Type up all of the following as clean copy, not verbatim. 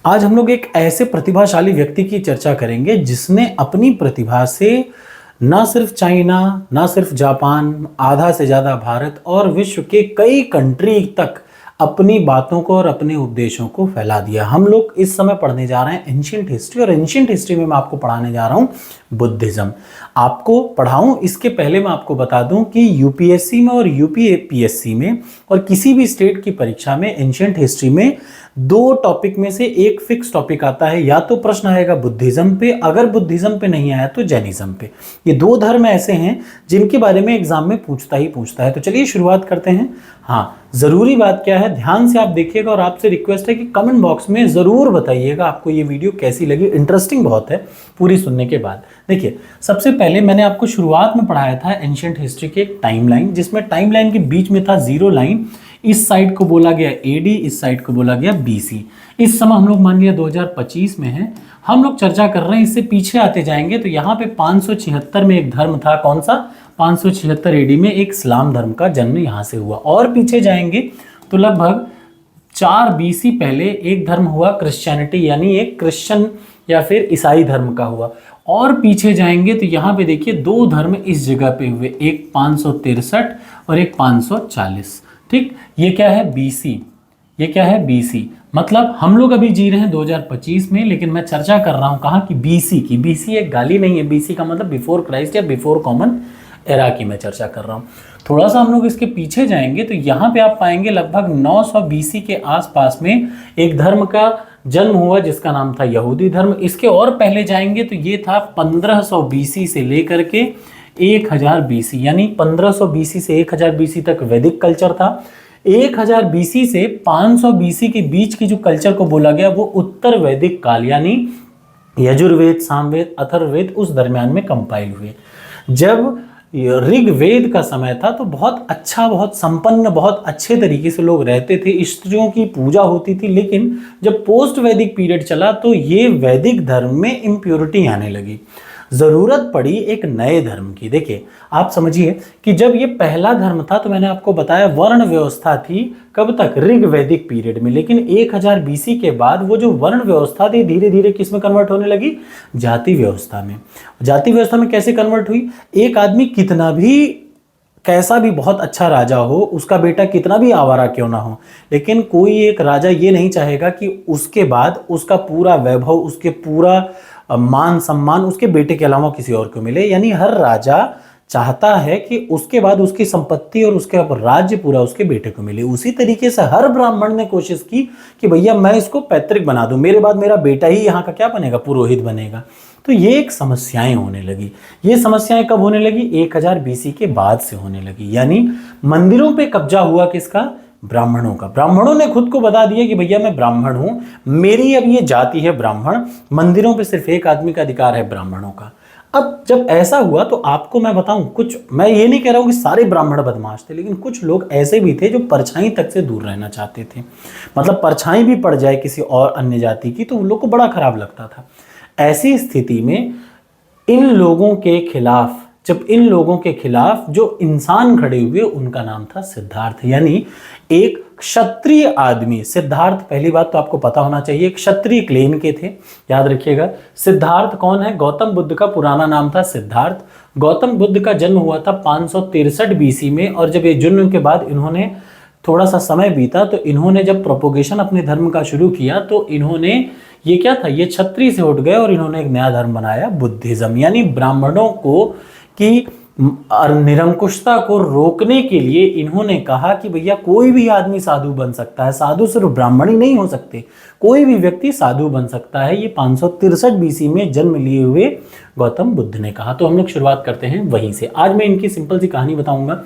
आज हम लोग एक ऐसे प्रतिभाशाली व्यक्ति की चर्चा करेंगे जिसने अपनी प्रतिभा से ना सिर्फ चाइना, ना सिर्फ जापान, आधा से ज़्यादा भारत और विश्व के कई कंट्री तक अपनी बातों को और अपने उपदेशों को फैला दिया। हम लोग इस समय पढ़ने जा रहे हैं एंशिएंट हिस्ट्री, और एंशिएंट हिस्ट्री में मैं आपको पढ़ाने जा रहा हूँ बुद्धिज्म। आपको पढ़ाऊं इसके पहले मैं आपको बता दूं कि यूपीएससी में और यूपीएससी में और किसी भी स्टेट की परीक्षा में एंशिएंट हिस्ट्री में दो टॉपिक में से एक फिक्स टॉपिक आता है। या तो प्रश्न आएगा बुद्धिज्म पे, अगर बुद्धिज्म पे नहीं आया तो जैनिज्म पे। ये दो धर्म ऐसे हैं जिनके बारे में एग्जाम में पूछता ही पूछता है। तो चलिए शुरुआत करते हैं। हाँ, जरूरी बात क्या है, ध्यान से आप देखिएगा और आपसे रिक्वेस्ट है कि कमेंट बॉक्स में जरूर बताइएगा आपको ये वीडियो कैसी लगी। इंटरेस्टिंग बहुत है पूरी सुनने के बाद। देखिए, सबसे पहले मैंने आपको शुरुआत में पढ़ाया था एंशिएंट हिस्ट्री के एक टाइमलाइन, जिसमें टाइमलाइन के बीच में था जीरो लाइन। इस साइड को बोला गया एडी, इस साइड को बोला गया बीसी। इस समय हम लोग मान लिया 2025 में है, हम लोग चर्चा कर रहे हैं। इससे पीछे आते जाएंगे तो यहाँ पे 576 में एक धर्म था। कौन सा? 576 एडी में एक इस्लाम धर्म का जन्म यहाँ से हुआ। और पीछे जाएंगे तो लगभग 4 बीसी पहले एक धर्म हुआ क्रिश्चियनिटी, यानी एक क्रिश्चियन या फिर ईसाई धर्म का हुआ। और पीछे जाएंगे तो यहाँ पे देखिए दो धर्म इस जगह पे हुए, एक 563 और एक 540। ठीक, ये क्या है? बीसी। ये क्या है? बीसी। मतलब हम लोग अभी जी रहे हैं 2025 में, लेकिन मैं चर्चा कर रहा हूं कहाँ की? बीसी की। बीसी एक गाली नहीं है, बीसी का मतलब बिफोर क्राइस्ट या बिफोर कॉमन एरा की मैं चर्चा कर रहा हूं। थोड़ा सा हम लोग इसके पीछे जाएंगे तो यहाँ पे आप पाएंगे लगभग 900 बीसी के आसपास में एक धर्म का जन्म हुआ जिसका नाम था यहूदी धर्म। इसके और पहले जाएंगे तो ये था 1500 बीसी से लेकर के 1000 बीसी, यानी 1500 बीसी से 1000 बीसी तक वैदिक कल्चर था। 1000 बीसी से 500 बीसी के बीच की जो कल्चर को बोला गया वो उत्तर वैदिक काल, यानी यजुर्वेद, सामवेद, अथर्ववेद उस दरमियान में कंपाइल हुए। जब ऋग्वेद का समय था तो बहुत अच्छा, बहुत संपन्न, बहुत अच्छे तरीके से लोग रहते थे, स्त्रियों की पूजा होती थी। लेकिन जब पोस्ट वैदिक पीरियड चला तो ये वैदिक धर्म में इम्प्योरिटी आने लगी, जरूरत पड़ी एक नए धर्म की। देखिए, आप समझिए कि जब ये पहला धर्म था तो मैंने आपको बताया वर्ण व्यवस्था थी। कब तक? ऋग्वैदिक पीरियड में। लेकिन 1000 बीसी के बाद वो जो वर्ण व्यवस्था थी धीरे धीरे किस में कन्वर्ट होने लगी? जाति व्यवस्था में। जाति व्यवस्था में कैसे कन्वर्ट हुई? एक आदमी कितना भी, कैसा भी बहुत अच्छा राजा हो, उसका बेटा कितना भी आवारा क्यों ना हो, लेकिन कोई एक राजा ये नहीं चाहेगा कि उसके बाद उसका पूरा वैभव, उसके पूरा मान सम्मान उसके बेटे के अलावा किसी और को मिले। यानी हर राजा चाहता है कि उसके बाद उसकी संपत्ति और उसके राज्य पूरा उसके बेटे को मिले। उसी तरीके से हर ब्राह्मण ने कोशिश की कि भैया मैं इसको पैतृक बना दूं, मेरे बाद मेरा बेटा ही यहाँ का क्या बनेगा? पुरोहित बनेगा। तो ये एक समस्याएं होने लगी। ये समस्याएं कब होने लगी? 1000 बीसी के बाद से होने लगी। यानी मंदिरों पे कब्जा हुआ किसका? ब्राह्मणों का। ब्राह्मणों ने खुद को बता दिया कि भैया मैं ब्राह्मण हूं, मेरी अब ये जाति है ब्राह्मण, मंदिरों पे सिर्फ एक आदमी का अधिकार है, ब्राह्मणों का। अब जब ऐसा हुआ तो आपको मैं बताऊं, कुछ, मैं ये नहीं कह रहा हूं कि सारे ब्राह्मण बदमाश थे, लेकिन कुछ लोग ऐसे भी थे जो परछाई तक से दूर रहना चाहते थे। मतलब परछाई भी पड़ जाए किसी और अन्य जाति की तो उन लोग को बड़ा खराब लगता था। ऐसी स्थिति में इन लोगों के खिलाफ, जब इन लोगों के खिलाफ जो इंसान खड़े हुए उनका नाम था सिद्धार्थ, यानी एक क्षत्रिय आदमी। सिद्धार्थ, पहली बात तो आपको पता होना चाहिए, क्षत्रिय क्लेन के थे, याद रखिएगा। सिद्धार्थ कौन है? गौतम बुद्ध का पुराना नाम था सिद्धार्थ। गौतम बुद्ध का जन्म हुआ था 563 बीसी में, और जब ये जन्म के बाद इन्होंने थोड़ा सा समय बीता तो इन्होंने जब प्रोपोगेशन अपने धर्म का शुरू किया तो इन्होंने, ये क्या था? ये क्षत्रिय से उठ गए और इन्होंने एक नया धर्म बनाया बुद्धिज्म। यानी ब्राह्मणों को की निरंकुशता को रोकने के लिए इन्होंने कहा कि भैया कोई भी आदमी साधु बन सकता है, साधु सिर्फ ब्राह्मण ही नहीं हो सकते, कोई भी व्यक्ति साधु बन सकता है। ये 563 बीसी में जन्म लिए हुए गौतम बुद्ध ने कहा। तो हम लोग शुरुआत करते हैं वहीं से। आज मैं इनकी सिंपल सी कहानी बताऊंगा।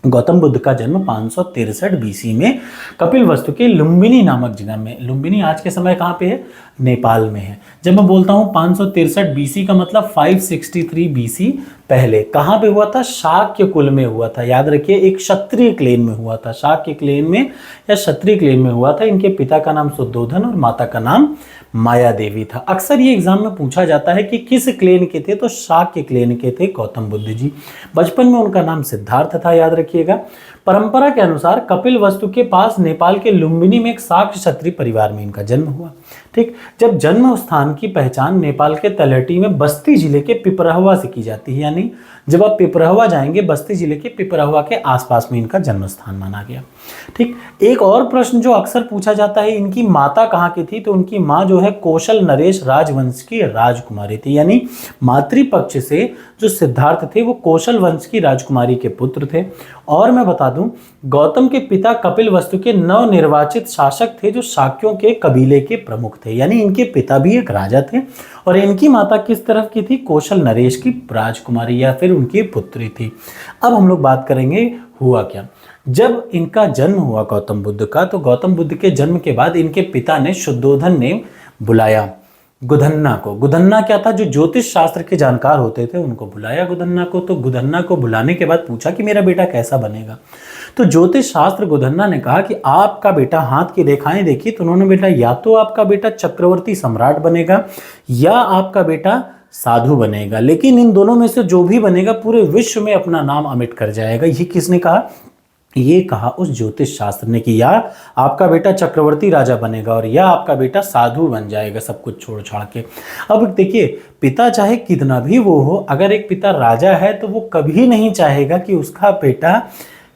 गौतम बुद्ध का जन्म 563 बीसी में कपिलवस्तु के लुम्बिनी नामक जगह में। लुम्बिनी आज के समय कहाँ पे है? नेपाल में है। जब मैं बोलता हूँ 563 बीसी का मतलब 563 बीसी पहले कहाँ पे हुआ था? शाक्य कुल में हुआ था। याद रखिए, एक क्षत्रिय क्लेन में हुआ था, शाक्य क्लेन में या क्षत्रिय क्लेन में हुआ था। इनके पिता का नाम शुद्धोधन और माता का नाम माया देवी था। अक्सर ये एग्जाम में पूछा जाता है कि किस क्लेन के थे, तो शाक्य क्लेन के थे गौतम बुद्ध जी। बचपन में उनका नाम सिद्धार्थ था, याद रखिएगा। परंपरा के अनुसार कपिल वस्तु के पास नेपाल के लुम्बिनी में एक शाक्त क्षत्रिय परिवार में इनका जन्म हुआ। ठीक, जब जन्म स्थान की पहचान नेपाल के तलहटी में बस्ती जिले के पिपरहवा से की जाती है, यानी जब आप पिपरहवा जाएंगे, बस्ती जिले के पिपरहवा के आसपास में इनका जन्म स्थान माना गया। ठीक, एक और प्रश्न जो अक्सर पूछा जाता है, इनकी माता कहाँ की थी, तो उनकी माँ जो है कौशल नरेश राजवंश की राजकुमारी थी, यानी मातृपक्ष से जो सिद्धार्थ थे वो कौशल वंश की राजकुमारी के पुत्र थे। और मैं बता दूं, गौतम के पिता कपिल वस्तु के नवनिर्वाचित शासक थे जो शाक्यों के कबीले के प्रमुख थे, यानी इनके पिता भी एक राजा थे और इनकी माता किस तरफ की थी, कौशल नरेश की राजकुमारी या फिर उनकी पुत्री थी। अब हम लोग बात करेंगे हुआ क्या। जब इनका जन्म हुआ गौतम बुद्ध का, तो गौतम बुद्ध के जन्म के बाद इनके पिता ने शुद्धोधन ने बुलाया गुदन्ना को। गुदन्ना क्या था, जो ज्योतिष शास्त्र के जानकार होते थे उनको बुलाया गुदन्ना को। तो गुदन्ना को बुलाने के बाद पूछा कि मेरा बेटा कैसा बनेगा। तो ज्योतिष शास्त्र गुदन्ना ने कहा कि आपका बेटा, हाथ की रेखाएं देखी तो उन्होंने बेटा या तो आपका बेटा चक्रवर्ती सम्राट बनेगा या आपका बेटा साधु बनेगा, लेकिन इन दोनों में से जो भी बनेगा पूरे विश्व में अपना नाम अमिट कर जाएगा। ये किसने कहा, ये कहा उस ज्योतिष शास्त्र ने कि या आपका बेटा चक्रवर्ती राजा बनेगा और या आपका बेटा साधु बन जाएगा सब कुछ छोड़ छाड़ के। अब देखिए, पिता चाहे कितना भी वो हो, अगर एक पिता राजा है तो वो कभी नहीं चाहेगा कि उसका बेटा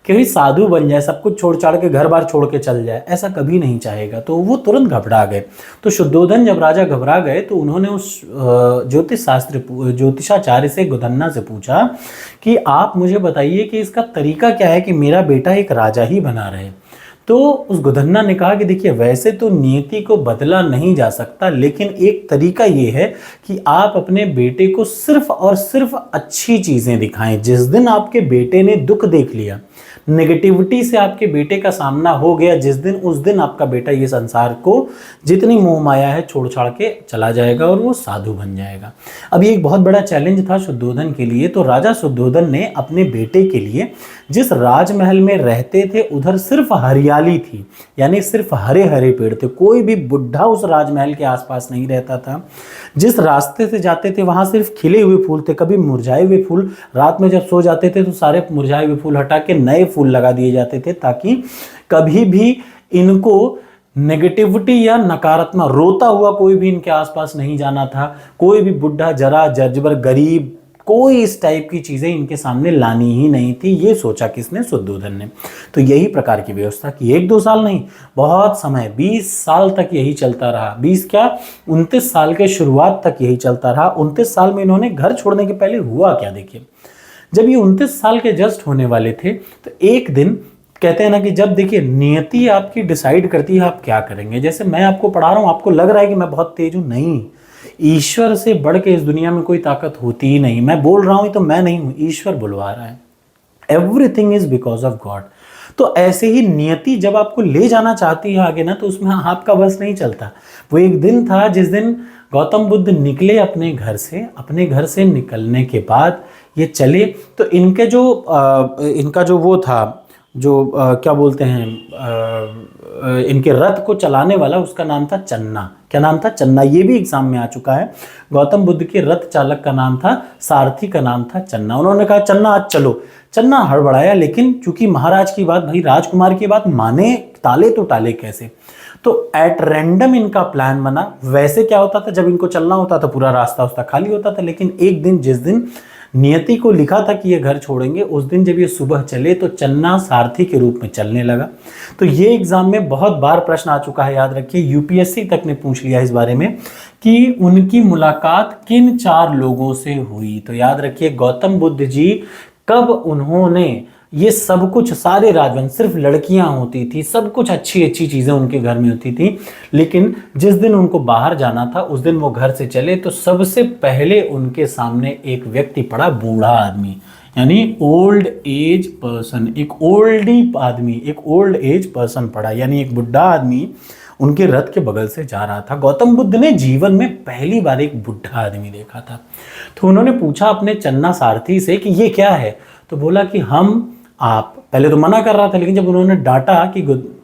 कहीं साधु बन जाए, सब कुछ छोड़ छाड़ के घर बार छोड़ के चल जाए, ऐसा कभी नहीं चाहेगा। तो वो तुरंत घबरा गए। तो शुद्धोधन जब राजा घबरा गए तो उन्होंने उस ज्योतिषाचार्य से, गुदन्ना से पूछा कि आप मुझे बताइए कि इसका तरीका क्या है कि मेरा बेटा एक राजा ही बना रहे। तो उस गुदन्ना ने कहा कि देखिए, वैसे तो नियति को बदला नहीं जा सकता, लेकिन एक तरीका ये है कि आप अपने बेटे को सिर्फ और सिर्फ अच्छी चीज़ें दिखाएं। जिस दिन आपके बेटे ने दुख देख लिया, नेगेटिविटी से आपके बेटे का सामना हो गया, जिस दिन, उस दिन आपका बेटा ये संसार को जितनी मोह माया है छोड़ छाड़ के चला जाएगा और वो साधु बन जाएगा। अब ये एक बहुत बड़ा चैलेंज था शुद्धोधन के लिए। तो राजा शुद्धोधन ने अपने बेटे के लिए, जिस राजमहल में रहते थे उधर सिर्फ हरियाली थी, यानी सिर्फ हरे हरे पेड़ थे, कोई भी बुढ़ा उस राजमहल के आसपास नहीं रहता था। जिस रास्ते से जाते थे वहां सिर्फ खिले हुए फूल थे, कभी मुरझाए हुए फूल। रात में जब सो जाते थे तो सारे मुरझाए हुए फूल हटा के नए फूल लगा दिए जाते थे, ताकि कभी भी इनको नेगेटिविटी या नकारात्मक, रोता हुआ कोई भी इनके आसपास नहीं जाना था। कोई भी बुढ़ा, जरा, जर्जर, गरीब, कोई इस टाइप की चीजें इनके सामने लानी ही नहीं थी। ये सोचा किसने, शुद्धोधन ने। तो यही प्रकार की व्यवस्था की। 1-2 साल नहीं, बहुत समय, 20 साल तक यही चलता रहा। 20 क्या, 29 साल के शुरुआत तक यही चलता रहा। 29 साल में इन्होंने घर छोड़ने के पहले हुआ क्या, देखिए। जब ये 29 साल के जस्ट होने वाले थे तो एक दिन, कहते हैं ना कि जब, देखिए, नियति आपकी डिसाइड करती है आप क्या करेंगे। जैसे मैं आपको पढ़ा रहा हूँ, आपको लग रहा है कि मैं बहुत तेज हूँ, नहीं, ईश्वर से बढ़ के इस दुनिया में कोई ताकत होती ही नहीं। मैं बोल रहा हूं तो मैं नहीं हूं, ईश्वर बुलवा रहा है। Everything is because of God. तो ऐसे ही नियति जब आपको ले जाना चाहती है आगे ना, तो उसमें आपका बस नहीं चलता। वो एक दिन था जिस दिन गौतम बुद्ध निकले अपने घर से। अपने घर से निकलने के बाद ये चले, तो इनका जो वो था, जो क्या बोलते हैं, इनके रथ को चलाने वाला, उसका नाम था चन्ना। क्या नाम था, चन्ना। ये भी एग्जाम में आ चुका है। गौतम बुद्ध के रथ चालक का नाम था, सारथी का नाम था चन्ना। उन्होंने कहा चन्ना आज चलो। चन्ना हड़बड़ाया, लेकिन चूंकि महाराज की बात, भाई राजकुमार की बात माने, टाले तो टाले कैसे। तो एट रैंडम इनका प्लान बना। वैसे क्या होता था, जब इनको चलना होता था पूरा रास्ता उसका खाली होता था, लेकिन एक दिन, जिस दिन नियति को लिखा था कि ये घर छोड़ेंगे, उस दिन जब ये सुबह चले तो चन्ना सारथी के रूप में चलने लगा। तो ये एग्जाम में बहुत बार प्रश्न आ चुका है, याद रखिए। यूपीएससी तक ने पूछ लिया इस बारे में कि उनकी मुलाकात किन 4 लोगों से हुई। तो याद रखिए, गौतम बुद्ध जी कब उन्होंने ये सब कुछ, सारे राजवंश, सिर्फ लड़कियां होती थी, सब कुछ अच्छी अच्छी चीजें उनके घर में होती थी, लेकिन जिस दिन उनको बाहर जाना था उस दिन वो घर से चले तो सबसे पहले उनके सामने एक व्यक्ति पड़ा, बूढ़ा आदमी, यानी ओल्ड एज पर्सन। एक ओल्ड आदमी, एक ओल्ड एज पर्सन पड़ा, यानी एक बुढ़ा आदमी उनके रथ के बगल से जा रहा था। गौतम बुद्ध ने जीवन में पहली बार एक बुढ़ा आदमी देखा था। तो उन्होंने पूछा अपने चन्ना सारथी से कि ये क्या है। तो बोला कि हम, आप, पहले तो मना कर रहा था, लेकिन जब उन्होंने डांटा कि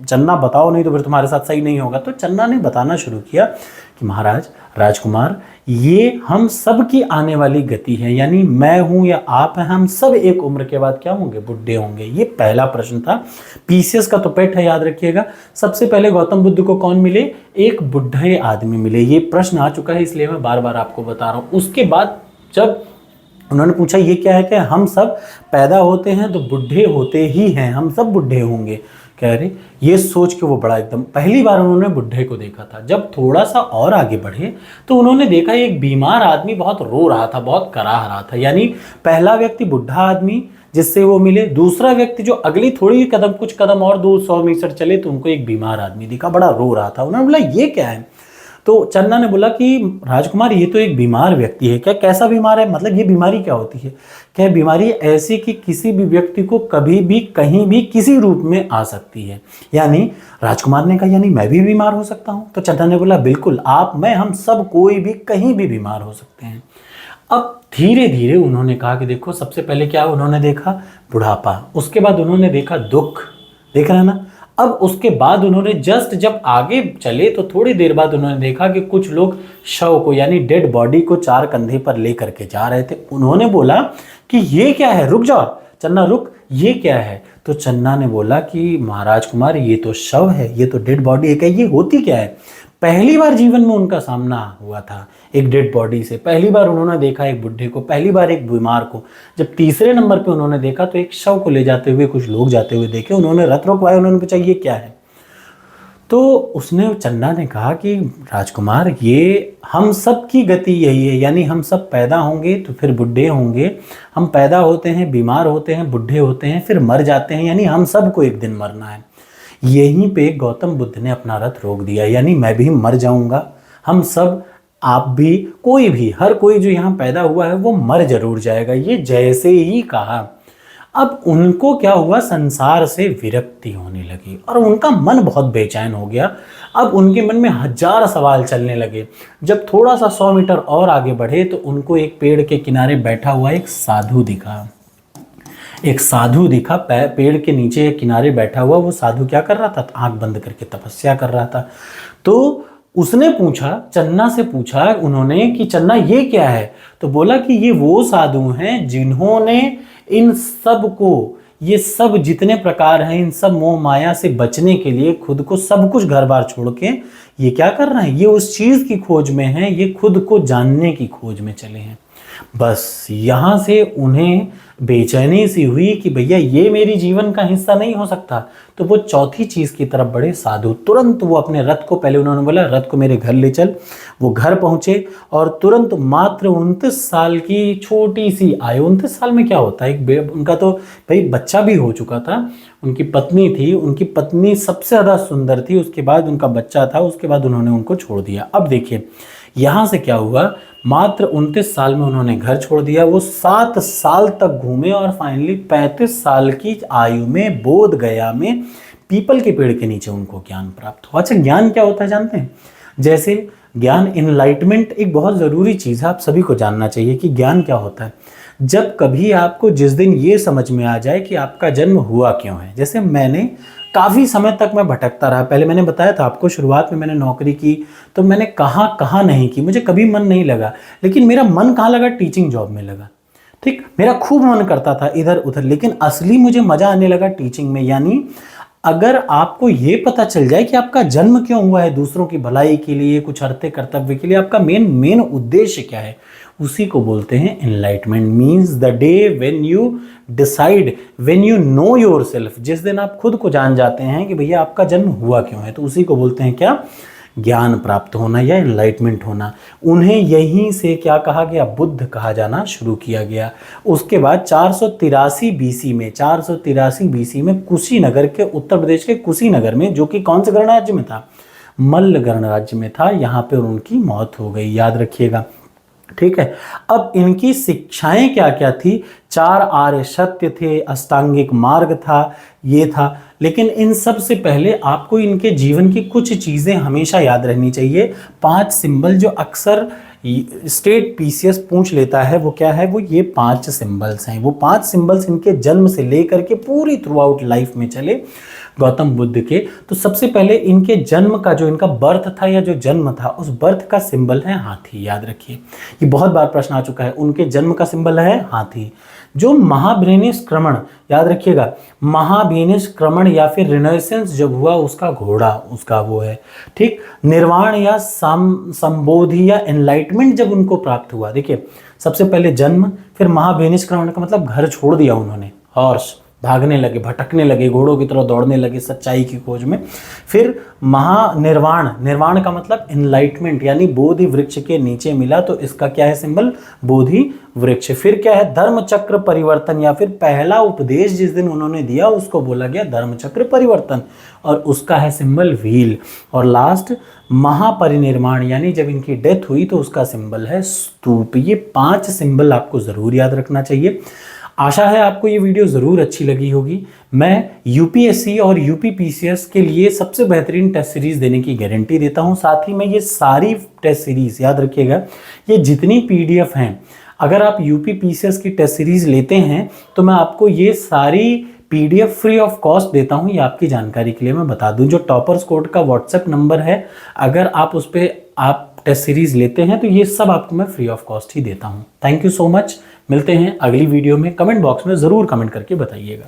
चन्ना बताओ, नहीं तो फिर तुम्हारे साथ सही नहीं होगा, तो चन्ना ने बताना शुरू किया कि महाराज, राजकुमार, ये हम सब की आने वाली गति है, यानी मैं हूं या आप हैं, हम सब एक उम्र के बाद क्या होंगे, बुढ़े होंगे। ये पहला प्रश्न था, पीसीएस का तो पेट है, याद रखिएगा। सबसे पहले गौतम बुद्ध को कौन मिले, एक बुढ़े आदमी मिले। ये प्रश्न आ चुका है, इसलिए मैं बार बार आपको बता रहा हूं। उसके बाद जब उन्होंने पूछा ये क्या है, कि हम सब पैदा होते हैं तो बुढ़े होते ही हैं, हम सब बुढ़े होंगे। कह रहे, ये सोच के वो बड़ा एकदम, पहली बार उन्होंने बुढ़े को देखा था। जब थोड़ा सा और आगे बढ़े तो उन्होंने देखा एक बीमार आदमी बहुत रो रहा था, बहुत कराह रहा था। यानी पहला व्यक्ति बुढ़ा आदमी जिससे वो मिले, दूसरा व्यक्ति जो अगली थोड़ी कदम, कुछ कदम और 200 मीटर चले तो उनको एक बीमार आदमी दिखा, बड़ा रो रहा था। उन्होंने बोला ये क्या है, तो चन्ना ने बोला कि राजकुमार ये तो एक बीमार व्यक्ति है। क्या, कैसा बीमार है, मतलब ये बीमारी क्या होती है। क्या बीमारी ऐसी कि किसी भी व्यक्ति को कभी भी कहीं भी किसी रूप में आ सकती है। यानी राजकुमार ने कहा यानी मैं भी बीमार हो सकता हूँ। तो चन्ना ने बोला बिल्कुल, आप, मैं, हम सब कोई भी कहीं भी बीमार हो सकते हैं। अब धीरे धीरे उन्होंने कहा कि देखो, सबसे पहले क्या उन्होंने देखा, बुढ़ापा, उसके बाद उन्होंने देखा दुख, देख रहे हैं ना। अब उसके बाद उन्होंने जस्ट जब आगे चले तो थोड़ी देर बाद उन्होंने देखा कि कुछ लोग शव को, यानी डेड बॉडी को 4 कंधे पर लेकर के जा रहे थे। उन्होंने बोला कि ये क्या है, रुक जाओ चन्ना रुक, ये क्या है। तो चन्ना ने बोला कि महाराज कुमार ये तो शव है, ये तो डेड बॉडी है। क्या ये होती क्या है। पहली बार जीवन में उनका सामना हुआ था एक डेड बॉडी से, पहली बार उन्होंने देखा एक बुढ़े को, पहली बार एक बीमार को। जब तीसरे नंबर पे उन्होंने देखा तो एक शव को ले जाते हुए कुछ लोग जाते हुए देखे। उन्होंने रथ रोकवाया, उन्होंने पूछा ये क्या है। तो उसने, चन्ना ने कहा कि राजकुमार ये हम सब की गति यही है, यानी हम सब पैदा होंगे तो फिर बुढ़े होंगे, हम पैदा होते हैं, बीमार होते हैं, बुढ़े होते हैं, फिर मर जाते हैं, यानी हम सबको एक दिन मरना है। यहीं पे गौतम बुद्ध ने अपना रथ रोक दिया, यानी मैं भी मर जाऊंगा, हम सब, आप भी, कोई भी, हर कोई जो यहाँ पैदा हुआ है वो मर जरूर जाएगा। ये जैसे ही कहा, अब उनको क्या हुआ, संसार से विरक्ति होने लगी और उनका मन बहुत बेचैन हो गया। अब उनके मन में 1000 सवाल चलने लगे। जब थोड़ा सा 100 मीटर और आगे बढ़े तो उनको एक पेड़ के किनारे बैठा हुआ एक साधु दिखा। एक साधु दिखा, पेड़ के नीचे किनारे बैठा हुआ। वो साधु क्या कर रहा था, आंख बंद करके तपस्या कर रहा था। तो उसने पूछा, चन्ना से पूछा उन्होंने कि चन्ना ये क्या है। तो बोला कि ये वो साधु हैं जिन्होंने इन सब को, ये सब जितने प्रकार हैं, इन सब मोह माया से बचने के लिए खुद को, सब कुछ घर बार छोड़ के ये क्या कर रहे हैं, ये उस चीज की खोज में है, ये खुद को जानने की खोज में चले हैं। बस यहाँ से उन्हें बेचैनी सी हुई कि भैया ये मेरी जीवन का हिस्सा नहीं हो सकता। तो वो चौथी चीज की तरफ बढ़े साधु। तुरंत वो अपने रथ को, पहले उन्होंने बोला रथ को मेरे घर ले चल। वो घर पहुंचे और तुरंत मात्र 29 साल की छोटी सी आयु, 29 साल में क्या होता है, एक उनका तो भाई बच्चा भी हो चुका था। उनकी पत्नी थी, उनकी पत्नी सबसे ज्यादा सुंदर थी, उसके बाद उनका बच्चा था, उसके बाद उन्होंने उनको छोड़ दिया। अब देखिए यहाँ से क्या हुआ, मात्र 29 साल में उन्होंने घर छोड़ दिया। वो 7 साल तक घूमे और फाइनली 35 साल की आयु में बोध गया में पीपल के पेड़ के नीचे उनको ज्ञान प्राप्त हुआ। अच्छा, ज्ञान क्या होता है जानते हैं। जैसे ज्ञान, इनलाइटमेंट एक बहुत ज़रूरी चीज़ है, आप सभी को जानना चाहिए कि ज्ञान क्या होता है। जब कभी आपको, जिस दिन ये समझ में आ जाए कि आपका जन्म हुआ क्यों है। जैसे मैंने काफ़ी समय तक मैं भटकता रहा। पहले मैंने बताया था आपको, शुरुआत में मैंने नौकरी की तो मैंने कहाँ नहीं की, मुझे कभी मन नहीं लगा। लेकिन मेरा मन कहाँ लगा, टीचिंग जॉब में लगा। ठीक, मेरा खूब मन करता था इधर उधर, लेकिन असली मुझे मज़ा आने लगा टीचिंग में। यानी अगर आपको ये पता चल जाए कि आपका जन्म क्यों हुआ है, दूसरों की भलाई के लिए, कुछ अर्थे कर्तव्य के लिए, आपका मेन उद्देश्य क्या है, उसी को बोलते हैं enlightenment. Means the day when you decide, when you know yourself, जिस दिन आप खुद को जान जाते हैं कि भैया आपका जन्म हुआ क्यों है, तो उसी को बोलते हैं क्या, ज्ञान प्राप्त होना या एनलाइटमेंट होना। उन्हें यहीं से क्या कहा गया, बुद्ध कहा जाना शुरू किया गया। उसके बाद 483 बीसी में, 483 बीसी में कुशीनगर के, उत्तर प्रदेश के कुशीनगर में, जो कि कौन से गणराज्य में था, मल्ल गणराज्य में था, यहाँ पे उनकी मौत हो गई, याद रखिएगा। ठीक है, अब इनकी शिक्षाएं क्या क्या थी, 4 आर्य सत्य थे, अष्टांगिक मार्ग था, ये था। लेकिन इन सब से पहले आपको इनके जीवन की कुछ चीज़ें हमेशा याद रहनी चाहिए। 5 सिंबल जो अक्सर स्टेट पीसीएस पूछ लेता है, वो क्या है, वो ये 5 सिंबल्स हैं। वो 5 सिंबल्स इनके जन्म से लेकर के पूरी थ्रू आउट लाइफ में चले। गौतम बुद्ध के। तो सबसे पहले इनके जन्म का जो इनका बर्थ था या जो जन्म था उस बर्थ का सिंबल है हाथी, याद रखिए। ये बहुत बार प्रश्न आ चुका है, उनके जन्म का सिंबल है हाथी। जो महाभिनिष्क्रमण, याद रखिएगा, महाभिनिष्क्रमण या फिर रिनेसेंस जब हुआ उसका घोड़ा उसका वो है, ठीक। निर्वाण या संबोधि या एनलाइटमेंट जब उनको प्राप्त हुआ, देखिए सबसे पहले जन्म, फिर महाभिनिष्क्रमण का मतलब घर छोड़ दिया उन्होंने, हॉर्स, भागने लगे, भटकने लगे, घोड़ों की तरह दौड़ने लगे सच्चाई की खोज में। फिर महानिर्वाण, निर्वाण का मतलब एनलाइटमेंट यानी बोधि वृक्ष के नीचे मिला, तो इसका क्या है सिंबल, बोधि वृक्ष। फिर क्या है, धर्म चक्र परिवर्तन या फिर पहला उपदेश जिस दिन उन्होंने दिया उसको बोला गया धर्म चक्र परिवर्तन, और उसका है सिंबल व्हील। और लास्ट महापरिनिर्वाण यानी जब इनकी डेथ हुई तो उसका सिंबल है स्तूप। ये 5 सिंबल आपको जरूर याद रखना चाहिए। आशा है आपको ये वीडियो ज़रूर अच्छी लगी होगी। मैं यूपीएससी और यूपीपीसीएस के लिए सबसे बेहतरीन टेस्ट सीरीज़ देने की गारंटी देता हूँ। साथ ही मैं ये सारी टेस्ट सीरीज़, याद रखिएगा, ये जितनी पीडीएफ हैं, अगर आप यूपीपीसीएस की टेस्ट सीरीज़ लेते हैं तो मैं आपको ये सारी पीडीएफ फ्री ऑफ कॉस्ट देता हूँ। ये आपकी जानकारी के लिए मैं बता दूँ, जो टॉपर्स कोड का व्हाट्सएप नंबर है, अगर आप उस पर आप टेस्ट सीरीज़ लेते हैं तो ये सब आपको मैं फ्री ऑफ कॉस्ट ही देता हूँ। Thank you so much. मिलते हैं अगली वीडियो में। कमेंट बॉक्स में ज़रूर कमेंट करके बताइएगा।